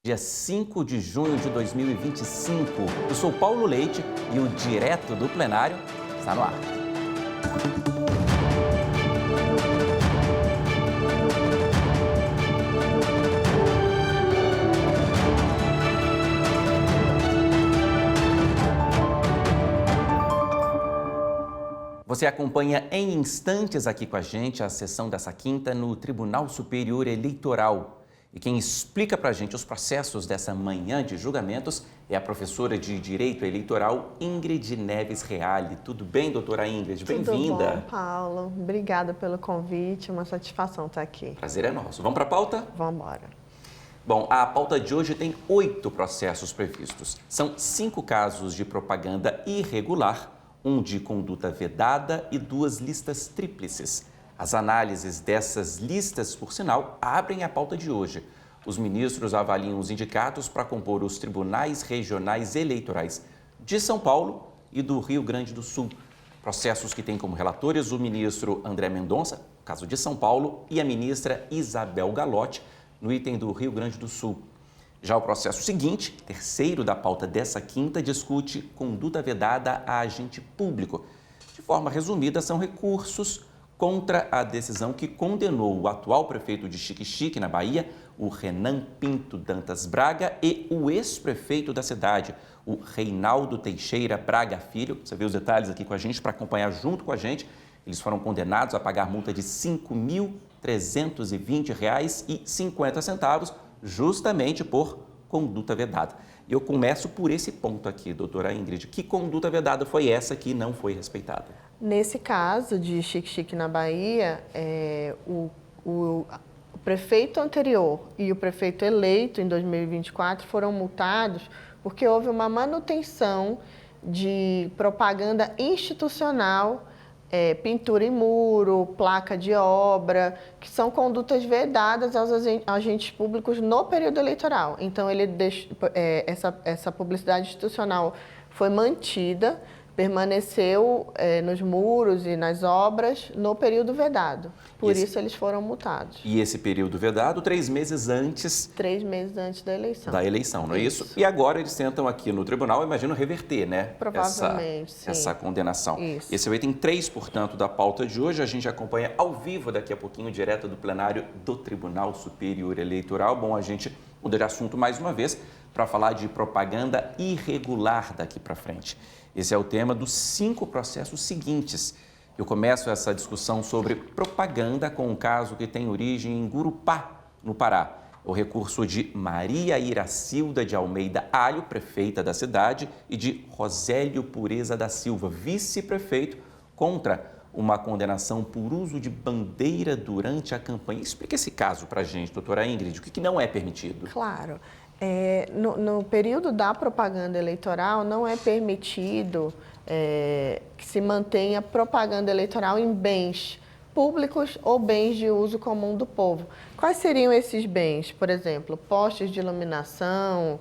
Dia 5 de junho de 2025. Eu sou Paulo Leite e o Direto do Plenário está no ar. Você acompanha em instantes aqui com a gente a sessão dessa quinta no Tribunal Superior Eleitoral. E quem explica para a gente os processos dessa manhã de julgamentos é a professora de Direito Eleitoral, Ingrid Neves Reale. Tudo bem, doutora Ingrid? Bem-vinda. Tudo bom, Paulo. Obrigada pelo convite, uma satisfação estar aqui. Prazer é nosso. Vamos para a pauta? Vamos embora. Bom, a pauta de hoje tem 8 processos previstos. São 5 casos de propaganda irregular, 1 de conduta vedada e 2 listas tríplices. As análises dessas listas, por sinal, abrem a pauta de hoje. Os ministros avaliam os indicados para compor os tribunais regionais eleitorais de São Paulo e do Rio Grande do Sul. Processos que têm como relatores o ministro André Mendonça, caso de São Paulo, e a ministra Isabel Galotti, no item do Rio Grande do Sul. Já o processo seguinte, terceiro da pauta dessa quinta, discute conduta vedada a agente público. De forma resumida, são recursos contra a decisão que condenou o atual prefeito de Xique-Xique, na Bahia, o Renan Pinto Dantas Braga, e o ex-prefeito da cidade, o Reinaldo Teixeira Braga Filho. Você vê os detalhes aqui com a gente para acompanhar junto com a gente. Eles foram condenados a pagar multa de R$ 5.320,50, justamente por conduta vedada. E eu começo por esse ponto aqui, doutora Ingrid. Que conduta vedada foi essa que não foi respeitada? Nesse caso de Xique-Xique na Bahia, o prefeito anterior e o prefeito eleito em 2024 foram multados porque houve uma manutenção de propaganda institucional, pintura em muro, placa de obra, que são condutas vedadas aos agentes públicos no período eleitoral. Então, essa publicidade institucional foi mantida, permaneceu nos muros e nas obras no período vedado. Por isso eles foram multados. E esse período vedado, 3 meses antes... 3 meses antes da eleição. Da eleição, não é isso? E agora eles tentam aqui no tribunal, imagino, reverter, né? Provavelmente, sim. Essa condenação. Isso. Esse é o item 3, portanto, da pauta de hoje. A gente acompanha ao vivo daqui a pouquinho, direto do plenário do Tribunal Superior Eleitoral. Bom, a gente muda de assunto mais uma vez para falar de propaganda irregular daqui para frente. Esse é o tema dos 5 processos seguintes. Eu começo essa discussão sobre propaganda com um caso que tem origem em Gurupá, no Pará. O recurso de Maria Iracilda de Almeida Alho, prefeita da cidade, e de Rosélio Pureza da Silva, vice-prefeito, contra uma condenação por uso de bandeira durante a campanha. Explica esse caso para a gente, doutora Ingrid, o que não é permitido? Claro. No período da propaganda eleitoral, não é permitido que se mantenha propaganda eleitoral em bens públicos ou bens de uso comum do povo. Quais seriam esses bens? Por exemplo, postes de iluminação,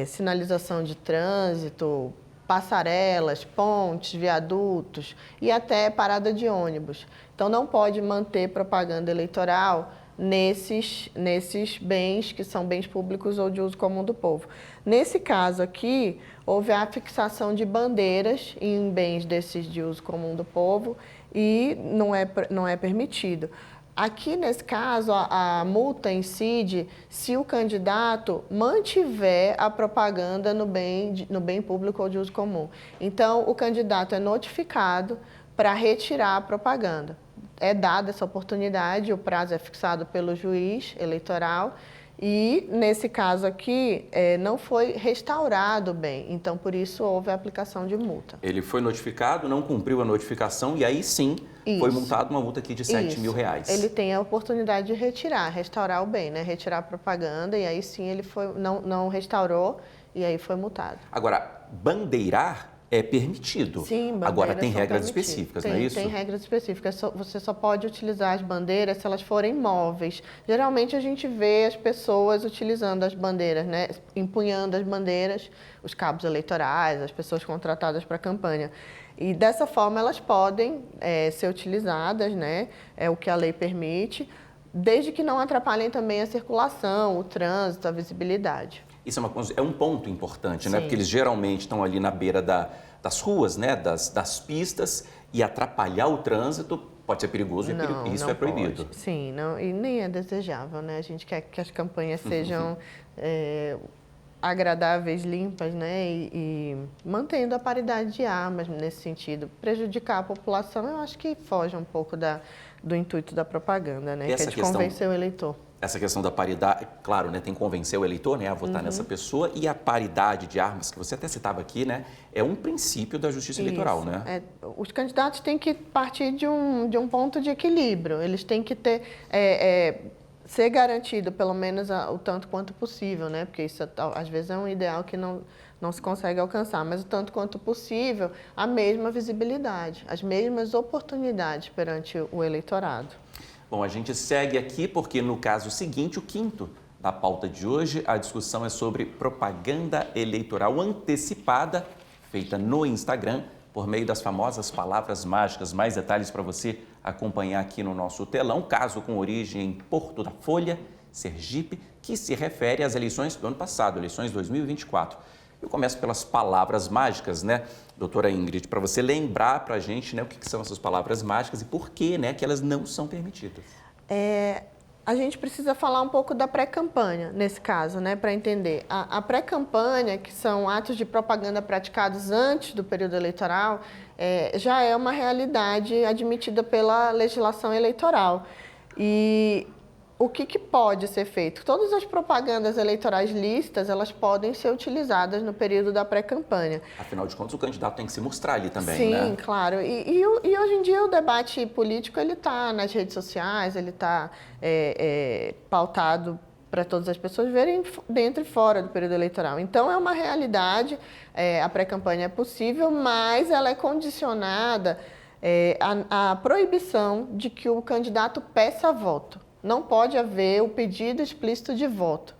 sinalização de trânsito, passarelas, pontes, viadutos e até parada de ônibus. Então, não pode manter propaganda eleitoral nesses bens que são bens públicos ou de uso comum do povo. Nesse caso aqui, houve a fixação de bandeiras em bens desses de uso comum do povo e não é permitido. Aqui, nesse caso, a multa incide se o candidato mantiver a propaganda no bem público ou de uso comum. Então, o candidato é notificado para retirar a propaganda. É dada essa oportunidade, o prazo é fixado pelo juiz eleitoral e, nesse caso aqui, não foi restaurado o bem. Então, por isso, houve a aplicação de multa. Ele foi notificado, não cumpriu a notificação e aí sim foi multado uma multa aqui de R$7.000. Ele tem a oportunidade de restaurar o bem, né? Retirar a propaganda e aí sim ele não restaurou e aí foi multado. Agora, bandeirar é permitido. Sim, agora tem regras específicas, não é isso? Tem regras específicas. Você só pode utilizar as bandeiras se elas forem móveis. Geralmente a gente vê as pessoas utilizando as bandeiras, né? Empunhando as bandeiras, os cabos eleitorais, as pessoas contratadas para a campanha. E dessa forma elas podem ser utilizadas, né? É o que a lei permite. desde que não atrapalhem também a circulação, o trânsito, a visibilidade. Isso é um ponto importante, né? Sim. Porque eles geralmente estão ali na beira das ruas, né? Das pistas, e atrapalhar o trânsito pode ser perigoso e isso é proibido. Pode. Sim, não, e nem é desejável, né? A gente quer que as campanhas sejam agradáveis, limpas, né? E mantendo a paridade de armas nesse sentido. Prejudicar a população, eu acho que foge um pouco do intuito da propaganda, né? Que é de convencer o eleitor. Essa questão da paridade, claro, né, tem que convencer o eleitor, né, a votar nessa pessoa, e a paridade de armas, que você até citava aqui, né, é um princípio da justiça eleitoral, né? Os candidatos têm que partir de um ponto de equilíbrio, eles têm que ter, ser garantido pelo menos o tanto quanto possível, né, porque isso às vezes é um ideal que não se consegue alcançar, mas o tanto quanto possível, a mesma visibilidade, as mesmas oportunidades perante o eleitorado. Bom, a gente segue aqui porque no caso seguinte, o quinto da pauta de hoje, a discussão é sobre propaganda eleitoral antecipada feita no Instagram por meio das famosas palavras mágicas. Mais detalhes para você acompanhar aqui no nosso telão. Caso com origem em Porto da Folha, Sergipe, que se refere às eleições do ano passado, eleições 2024. Eu começo pelas palavras mágicas, né, doutora Ingrid, para você lembrar para a gente, né, o que são essas palavras mágicas e por que, né, que elas não são permitidas. A gente precisa falar um pouco da pré-campanha, nesse caso, né, para entender. A pré-campanha, que são atos de propaganda praticados antes do período eleitoral, já é uma realidade admitida pela legislação eleitoral. E o que pode ser feito? Todas as propagandas eleitorais lícitas, elas podem ser utilizadas no período da pré-campanha. Afinal de contas, o candidato tem que se mostrar ali também, sim, né? Sim, claro. E hoje em dia o debate político ele está nas redes sociais, ele está pautado para todas as pessoas verem dentro e fora do período eleitoral. Então, é uma realidade, a pré-campanha é possível, mas ela é condicionada à proibição de que o candidato peça voto. Não pode haver o pedido explícito de voto.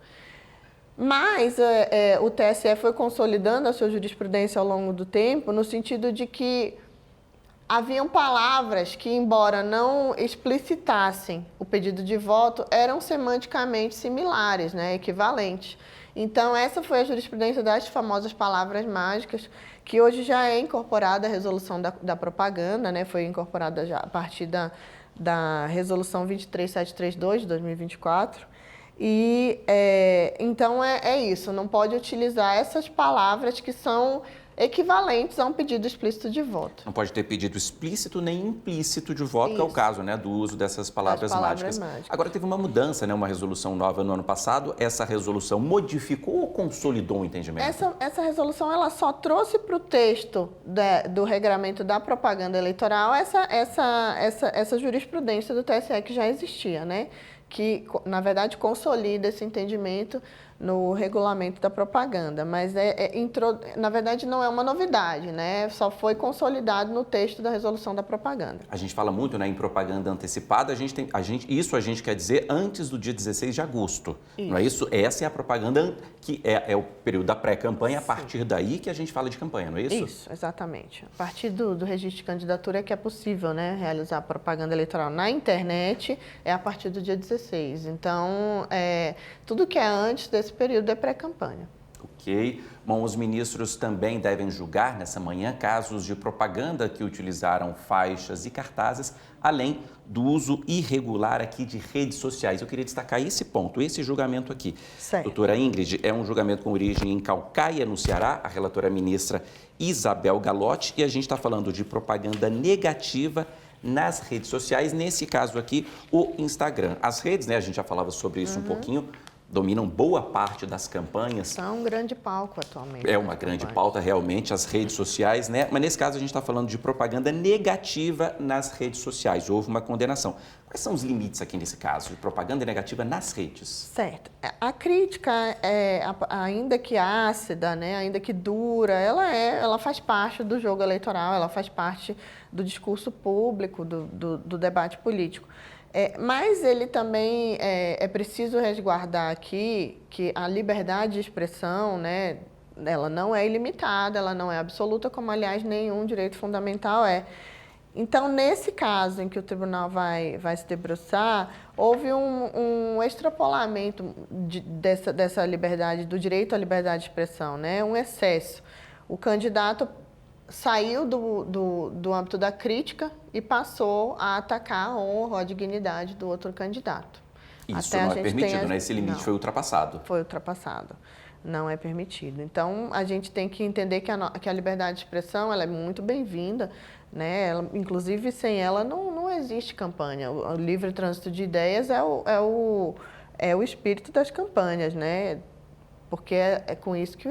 Mas o TSE foi consolidando a sua jurisprudência ao longo do tempo, no sentido de que haviam palavras que, embora não explicitassem o pedido de voto, eram semanticamente similares, né, equivalentes. Então, essa foi a jurisprudência das famosas palavras mágicas, que hoje já é incorporada à resolução da propaganda, né, foi incorporada já a partir da resolução 23732 de 2024. E, então, é isso, não pode utilizar essas palavras que são equivalentes a um pedido explícito de voto. Não pode ter pedido explícito nem implícito de voto, que é o caso, né, do uso dessas palavras mágicas. Agora, teve uma mudança, né, uma resolução nova no ano passado. Essa resolução modificou ou consolidou o entendimento? Essa resolução ela só trouxe para o texto do regramento da propaganda eleitoral essa jurisprudência do TSE que já existia, né? Que, na verdade, consolida esse entendimento no regulamento da propaganda, mas na verdade não é uma novidade, né? Só foi consolidado no texto da resolução da propaganda. A gente fala muito, né, em propaganda antecipada, isso a gente quer dizer antes do dia 16 de agosto, isso. Não é isso? Essa é a propaganda que é o período da pré-campanha, a partir daí que a gente fala de campanha, não é isso? Isso, exatamente. A partir do registro de candidatura é que é possível, né, realizar propaganda eleitoral na internet, é a partir do dia 16. Então, tudo que é antes desse período é pré-campanha. Ok. Bom, os ministros também devem julgar nessa manhã casos de propaganda que utilizaram faixas e cartazes, além do uso irregular aqui de redes sociais. Eu queria destacar esse ponto, esse julgamento aqui. Certo. Doutora Ingrid, é um julgamento com origem em Caucaia, no Ceará, a relatora ministra Isabel Galotti, e a gente está falando de propaganda negativa nas redes sociais, nesse caso aqui, o Instagram. As redes, né, a gente já falava sobre isso um pouquinho, dominam boa parte das campanhas. São um grande palco atualmente. É uma grande pauta, realmente, as redes sociais, né? Mas nesse caso a gente está falando de propaganda negativa nas redes sociais. Houve uma condenação. Quais são os limites aqui nesse caso, de propaganda negativa nas redes? Certo. A crítica, ainda que ácida, né, ainda que dura, ela faz parte do jogo eleitoral, ela faz parte do discurso público, do debate político. Mas ele também é preciso resguardar aqui que a liberdade de expressão, né, ela não é ilimitada, ela não é absoluta, como, aliás, nenhum direito fundamental é. Então, nesse caso em que o tribunal vai se debruçar, houve um extrapolamento dessa liberdade, do direito à liberdade de expressão, né? Um excesso. O candidato saiu do âmbito da crítica e passou a atacar a honra, a dignidade do outro candidato. Isso não é permitido, né? Esse limite foi ultrapassado. Foi ultrapassado. Não é permitido. Então, a gente tem que entender que a liberdade de expressão ela é muito bem-vinda, né? Inclusive, sem ela não existe campanha. O livre trânsito de ideias é o espírito das campanhas, né? Porque é com isso que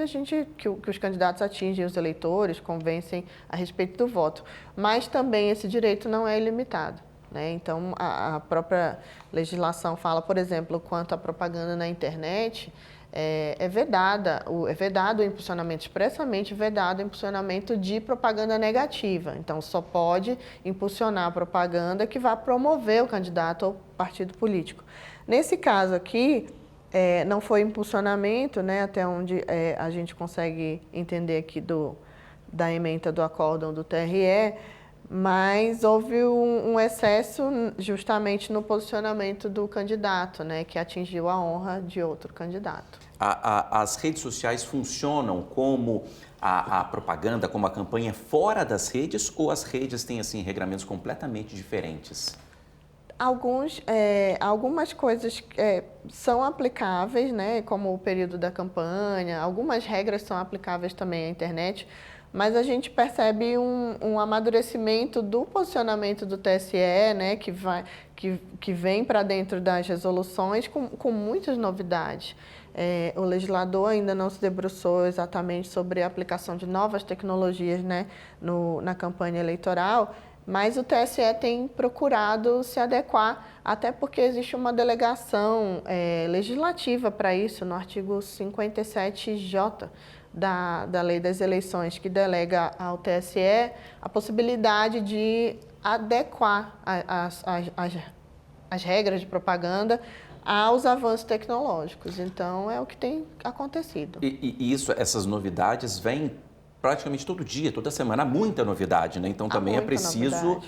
que os candidatos atingem os eleitores, convencem a respeito do voto. Mas também esse direito não é ilimitado, né? Então, a própria legislação fala, por exemplo, quanto à propaganda na internet, é vedado o impulsionamento, expressamente vedado o impulsionamento de propaganda negativa. Então, só pode impulsionar a propaganda que vá promover o candidato ou partido político. Nesse caso aqui, não foi impulsionamento, né, até onde a gente consegue entender aqui da ementa do acórdão do TRE, mas houve um excesso justamente no posicionamento do candidato, né, que atingiu a honra de outro candidato. As redes sociais funcionam como a propaganda, como a campanha fora das redes, ou as redes têm assim regramentos completamente diferentes? Algumas coisas são aplicáveis, né, como o período da campanha, algumas regras são aplicáveis também à internet, mas a gente percebe um amadurecimento do posicionamento do TSE, né, que vem para dentro das resoluções com muitas novidades. O legislador ainda não se debruçou exatamente sobre a aplicação de novas tecnologias, né, na campanha eleitoral, mas o TSE tem procurado se adequar, até porque existe uma delegação legislativa para isso, no artigo 57J da Lei das Eleições, que delega ao TSE a possibilidade de adequar as regras de propaganda aos avanços tecnológicos. Então, é o que tem acontecido. E essas novidades vêm praticamente todo dia, toda semana. Há muita novidade, né? Então, também é preciso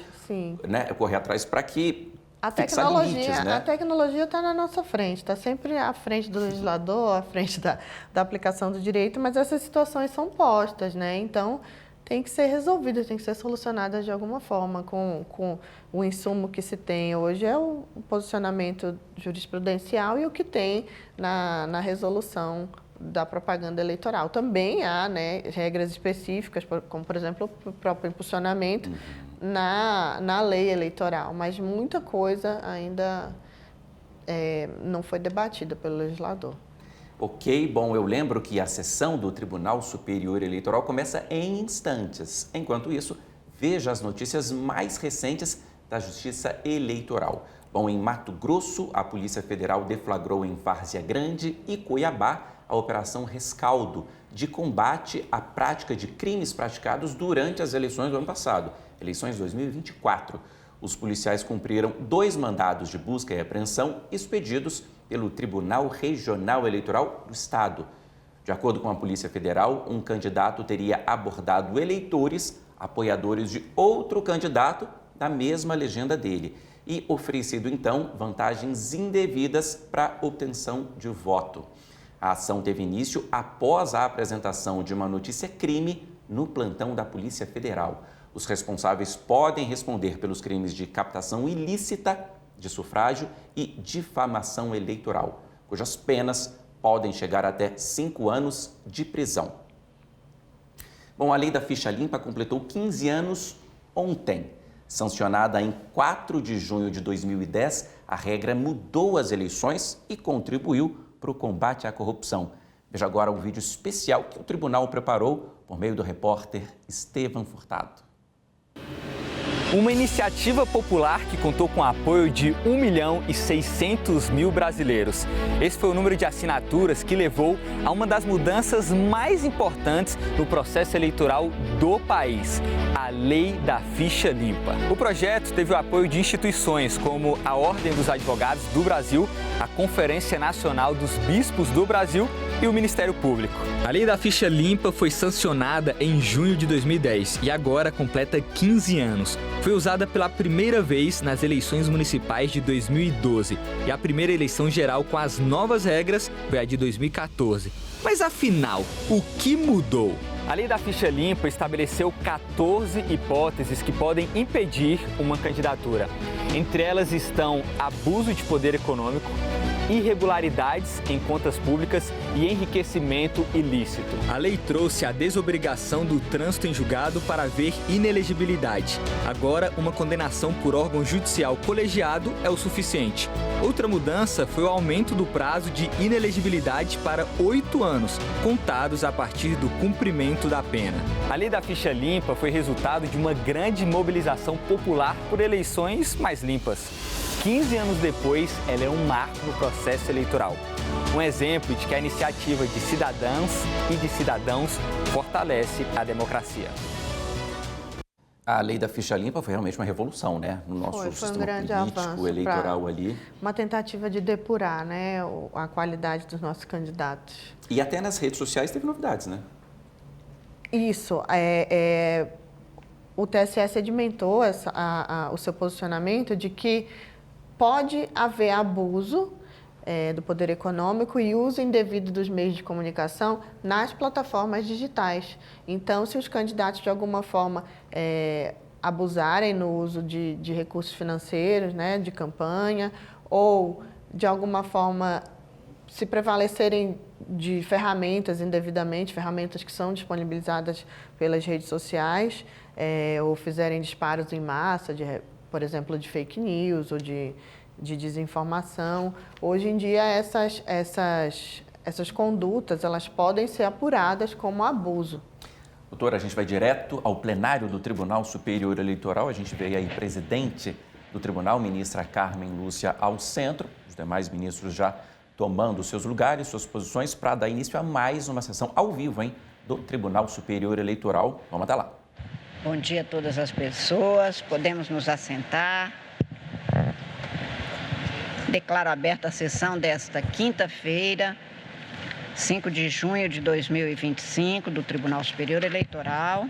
né, correr atrás para que fixar limites, né? A tecnologia está na nossa frente, está sempre à frente do legislador, à frente da aplicação do direito, mas essas situações são postas, né? Então, tem que ser resolvidas, tem que ser solucionadas de alguma forma. Com o insumo que se tem hoje é o posicionamento jurisprudencial e o que tem na resolução da propaganda eleitoral. Também há, né, regras específicas, como, por exemplo, o próprio impulsionamento na lei eleitoral, mas muita coisa ainda não foi debatida pelo legislador. Ok, bom, eu lembro que a sessão do Tribunal Superior Eleitoral começa em instantes. Enquanto isso, veja as notícias mais recentes da Justiça Eleitoral. Bom, em Mato Grosso, a Polícia Federal deflagrou em Várzea Grande e Cuiabá a Operação Rescaldo, de combate à prática de crimes praticados durante as eleições do ano passado, eleições 2024. Os policiais cumpriram 2 mandados de busca e apreensão expedidos pelo Tribunal Regional Eleitoral do Estado. De acordo com a Polícia Federal, um candidato teria abordado eleitores, apoiadores de outro candidato da mesma legenda dele e oferecido, então, vantagens indevidas para obtenção de voto. A ação teve início após a apresentação de uma notícia-crime no plantão da Polícia Federal. Os responsáveis podem responder pelos crimes de captação ilícita de sufrágio e difamação eleitoral, cujas penas podem chegar até 5 anos de prisão. Bom, a lei da ficha limpa completou 15 anos ontem. Sancionada em 4 de junho de 2010, a regra mudou as eleições e contribuiu para o combate à corrupção. Veja agora um vídeo especial que o tribunal preparou por meio do repórter Estevam Furtado. Uma iniciativa popular que contou com o apoio de 1.600.000 brasileiros. Esse foi o número de assinaturas que levou a uma das mudanças mais importantes no processo eleitoral do país, a Lei da Ficha Limpa. O projeto teve o apoio de instituições como a Ordem dos Advogados do Brasil, a Conferência Nacional dos Bispos do Brasil e o Ministério Público. A Lei da Ficha Limpa foi sancionada em junho de 2010 e agora completa 15 anos. foi usada pela primeira vez nas eleições municipais de 2012 e a primeira eleição geral com as novas regras foi a de 2014. Mas afinal, o que mudou? A lei da ficha limpa estabeleceu 14 hipóteses que podem impedir uma candidatura. Entre elas estão abuso de poder econômico, irregularidades em contas públicas e enriquecimento ilícito. A lei trouxe a desobrigação do trânsito em julgado para haver inelegibilidade. Agora, uma condenação por órgão judicial colegiado é o suficiente. Outra mudança foi o aumento do prazo de inelegibilidade para 8 anos, contados a partir do cumprimento da pena. A lei da ficha limpa foi resultado de uma grande mobilização popular por eleições mais limpas. 15 anos depois, ela é um marco no processo eleitoral. Um exemplo de que a iniciativa de cidadãs e de cidadãos fortalece a democracia. A lei da ficha limpa foi realmente uma revolução, né? No nosso sistema um grande político, avanço eleitoral ali. Uma tentativa de depurar, né, a qualidade dos nossos candidatos. E até nas redes sociais teve novidades, né? Isso. O TSE sedimentou o seu posicionamento de que pode haver abuso do poder econômico e uso indevido dos meios de comunicação nas plataformas digitais. Então, se os candidatos, de alguma forma, abusarem no uso de recursos financeiros, né, de campanha, ou, de alguma forma, se prevalecerem de ferramentas indevidamente, ferramentas que são disponibilizadas pelas redes sociais, ou fizerem disparos em massa, por exemplo, de fake news ou de desinformação. Hoje em dia, essas condutas elas podem ser apuradas como abuso. Doutora, a gente vai direto ao plenário do Tribunal Superior Eleitoral. A gente vê aí presidente do tribunal, ministra Carmen Lúcia, ao centro. Os demais ministros já tomando seus lugares, suas posições, para dar início a mais uma sessão ao vivo, do Tribunal Superior Eleitoral. Vamos até lá. Bom dia a todas as pessoas. Podemos nos assentar. Declaro aberta a sessão desta quinta-feira, 5 de junho de 2025, do Tribunal Superior Eleitoral.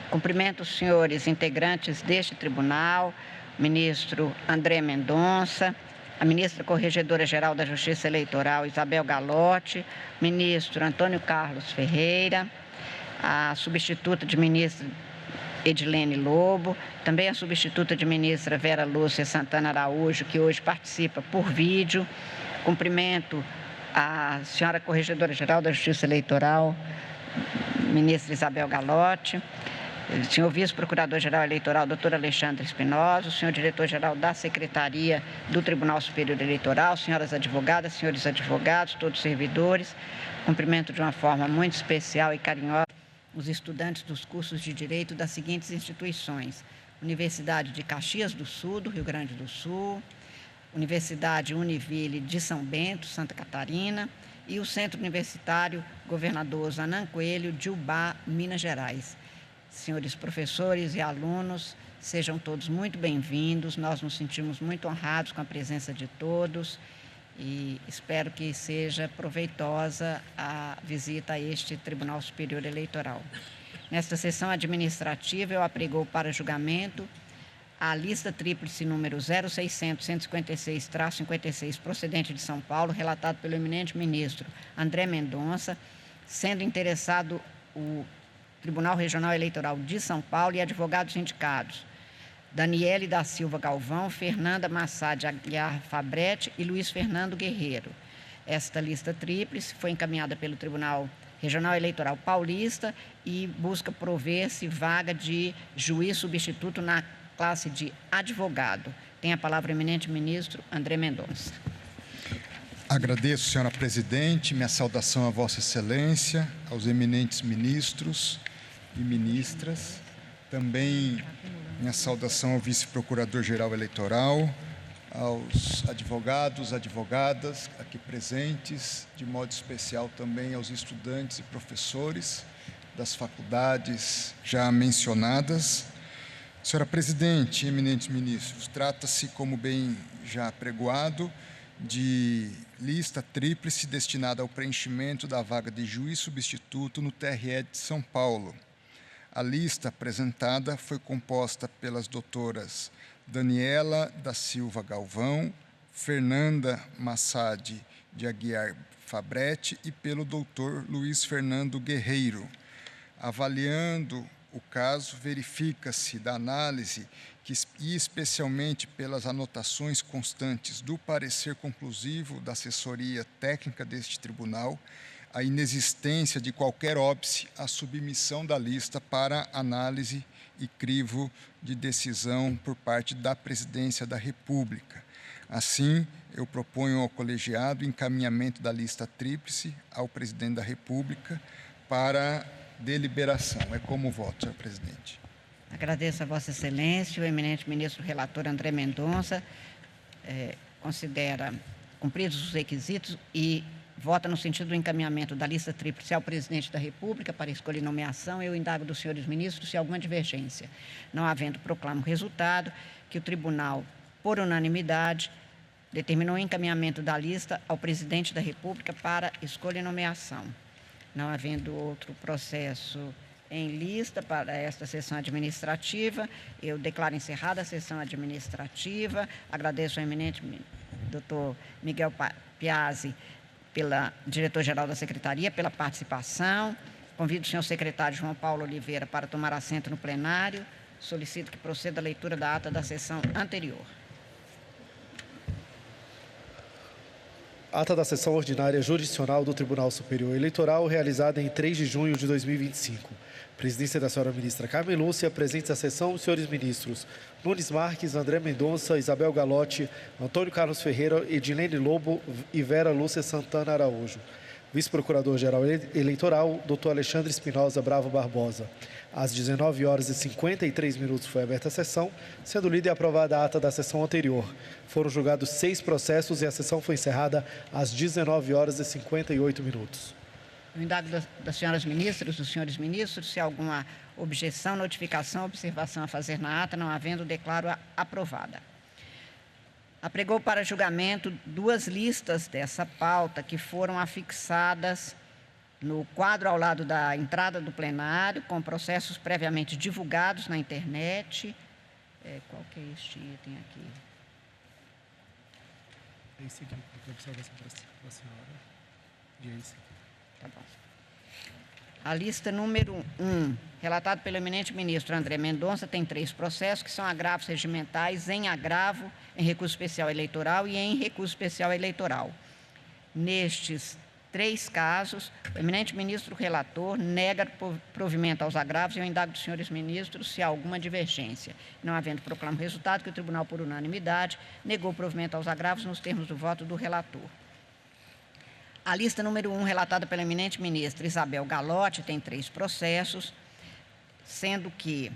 Cumprimento os senhores integrantes deste tribunal, o ministro André Mendonça, a ministra Corregedora-Geral da Justiça Eleitoral, Isabel Galotti, ministro Antônio Carlos Ferreira, a substituta de ministra Edilene Lobo, também a substituta de ministra Vera Lúcia Santana Araújo, que hoje participa por vídeo. Cumprimento a senhora Corregedora-Geral da Justiça Eleitoral, ministra Isabel Galotti, o senhor vice-procurador-geral eleitoral, doutor Alexandre Espinosa, o senhor diretor-geral da Secretaria do Tribunal Superior Eleitoral, senhoras advogadas, senhores advogados, todos servidores. Cumprimento de uma forma muito especial e carinhosa os estudantes dos cursos de Direito das seguintes instituições: Universidade de Caxias do Sul, do Rio Grande do Sul, Universidade Univille de São Bento, Santa Catarina, e o Centro Universitário Governador Zanan Coelho, de Ubá, Minas Gerais. Senhores professores e alunos, sejam todos muito bem-vindos. Nós nos sentimos muito honrados com a presença de todos e espero que seja proveitosa a visita a este Tribunal Superior Eleitoral. Nesta sessão administrativa, eu apregou para julgamento a lista tríplice número 0600-156-56, procedente de São Paulo, relatado pelo eminente ministro André Mendonça, sendo interessado o Tribunal Regional Eleitoral de São Paulo e advogados indicados: Daniele da Silva Galvão, Fernanda Massad Aguiar Fabretti e Luiz Fernando Guerreiro. Esta lista tríplice foi encaminhada pelo Tribunal Regional Eleitoral Paulista e busca prover-se vaga de juiz substituto na classe de advogado. Tem a palavra o eminente ministro André Mendonça. Agradeço, senhora presidente, minha saudação a Vossa Excelência, aos eminentes ministros e ministras, também minha saudação ao vice-procurador-geral eleitoral, aos advogados, advogadas aqui presentes, de modo especial também aos estudantes e professores das faculdades já mencionadas. Senhora presidente, eminentes ministros, trata-se, como bem já apregoado, de lista tríplice destinada ao preenchimento da vaga de juiz substituto no TRE de São Paulo. A lista apresentada foi composta pelas doutoras Daniela da Silva Galvão, Fernanda Massad de Aguiar Fabretti e pelo doutor Luiz Fernando Guerreiro. Avaliando o caso, verifica-se da análise e especialmente pelas anotações constantes do parecer conclusivo da assessoria técnica deste tribunal, a inexistência de qualquer óbice à submissão da lista para análise e crivo de decisão por parte da Presidência da República. Assim, eu proponho ao colegiado o encaminhamento da lista tríplice ao Presidente da República para deliberação. É como voto, senhor presidente. Agradeço a Vossa Excelência. O eminente ministro relator André Mendonça considera cumpridos os requisitos e vota no sentido do encaminhamento da lista tríplice ao Presidente da República para escolha e nomeação. Eu indago dos senhores ministros se há alguma divergência. Não havendo, proclamo o resultado que o tribunal, por unanimidade, determinou o encaminhamento da lista ao Presidente da República para escolha e nomeação. Não havendo outro processo em lista para esta sessão administrativa, eu declaro encerrada a sessão administrativa. Agradeço ao eminente doutor Miguel Piazzi, diretor-geral da Secretaria, pela participação. Convido o senhor secretário João Paulo Oliveira para tomar assento no plenário. Solicito que proceda a leitura da ata da sessão anterior. Ata da sessão ordinária jurisdicional do Tribunal Superior Eleitoral, realizada em 3 de junho de 2025. Presidência da senhora ministra Carmen Lúcia, presentes à sessão os senhores ministros Nunes Marques, André Mendonça, Isabel Galotti, Antônio Carlos Ferreira, Edilene Lobo e Vera Lúcia Santana Araújo. Vice-procurador-geral eleitoral, doutor Alexandre Espinosa Bravo Barbosa. Às 19h53 foi aberta a sessão, sendo lida e aprovada a ata da sessão anterior. Foram julgados 6 processos e a sessão foi encerrada às 19h58. Eu indago das senhoras ministras, dos senhores ministros, se há alguma objeção, notificação, observação a fazer na ata, não havendo, declaro-a aprovada. Apregou para julgamento 2 listas dessa pauta que foram afixadas no quadro ao lado da entrada do plenário, com processos previamente divulgados na internet. Qual que é este item aqui? É esse aqui, a observação para a senhora. E é esse aqui. Tá bom. A lista número 1, relatada pelo eminente ministro André Mendonça, tem 3 processos, que são agravos regimentais em agravo, em recurso especial eleitoral e em recurso especial eleitoral. Nestes 3 casos, o eminente ministro relator nega provimento aos agravos e eu indago dos senhores ministros se há alguma divergência. Não havendo, proclamo o resultado que o tribunal, por unanimidade, negou provimento aos agravos nos termos do voto do relator. A lista número 1, relatada pela eminente ministra Isabel Galotti, tem 3 processos, sendo que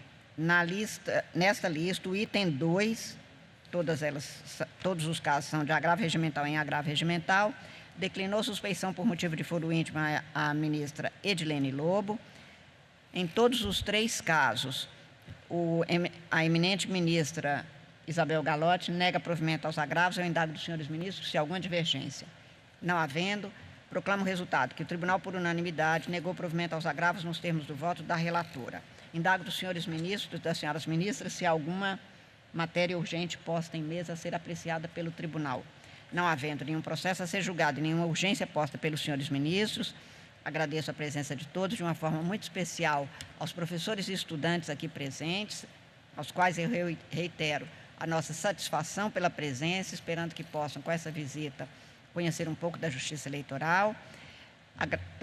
nesta lista, o item 2, todos os casos são de agravo regimental em agravo regimental, declinou suspeição por motivo de foro íntimo à ministra Edilene Lobo. Em todos os 3 casos, a eminente ministra Isabel Galotti nega provimento aos agravos. Eu indago dos senhores ministros se há alguma divergência. Não havendo, proclamo o resultado que o tribunal, por unanimidade, negou provimento aos agravos nos termos do voto da relatora. Indago dos senhores ministros, das senhoras ministras, se há alguma matéria urgente posta em mesa a ser apreciada pelo tribunal. Não havendo nenhum processo a ser julgado e nenhuma urgência posta pelos senhores ministros, agradeço a presença de todos, de uma forma muito especial aos professores e estudantes aqui presentes, aos quais eu reitero a nossa satisfação pela presença, esperando que possam, com essa visita, conhecer um pouco da Justiça Eleitoral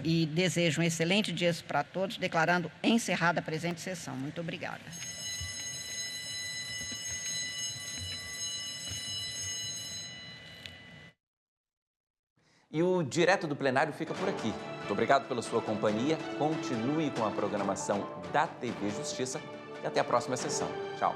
e desejo um excelente dia para todos, declarando encerrada a presente sessão. Muito obrigada. E o Direto do Plenário fica por aqui. Muito obrigado pela sua companhia. Continue com a programação da TV Justiça e até a próxima sessão. Tchau.